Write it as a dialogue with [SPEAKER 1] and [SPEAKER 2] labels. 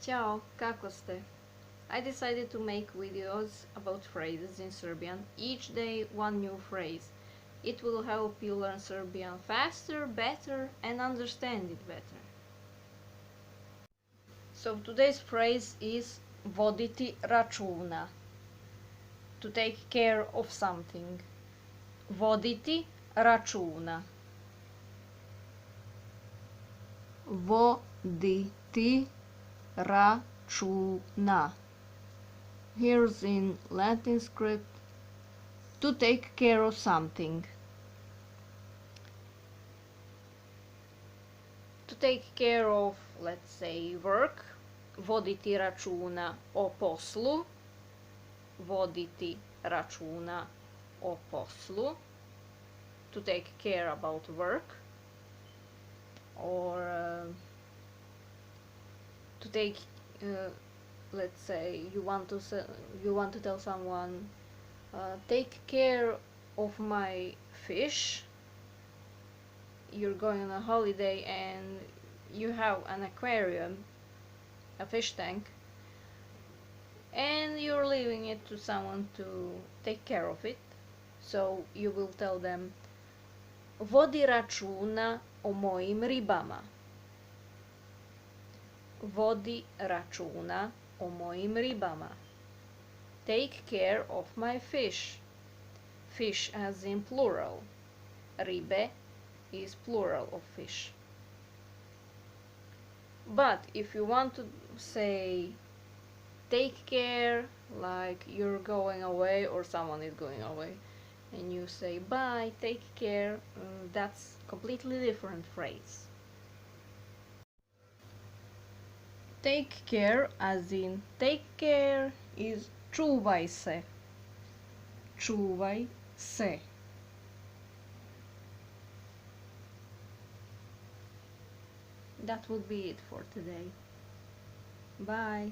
[SPEAKER 1] Ćao, kako ste? I decided to make videos about phrases in Serbian, each day one new phrase. It will help you learn Serbian faster, better, and understand it better. So today's phrase is voditi računa, to take care of something. Voditi računa. Voditi računa. Here's in Latin script, to take care of something. To take care of, let's say, work, voditi računa o poslu, voditi računa o poslu, to take care about work, or to take, let's say, you want to tell someone, take care of my fish. You're going on a holiday and you have an aquarium, a fish tank, and you're leaving it to someone to take care of it. So you will tell them, vodi računa o mojim ribama. Vodi računa o mojim ribama. Take care of my fish. Fish as in plural. Ribe is plural of fish. But if you want to say take care, like you're going away or someone is going away, and you say bye, take care, that's completely different phrase. Take care as in take care is čuvaj se. Čuvaj se. That would be it for today. Bye.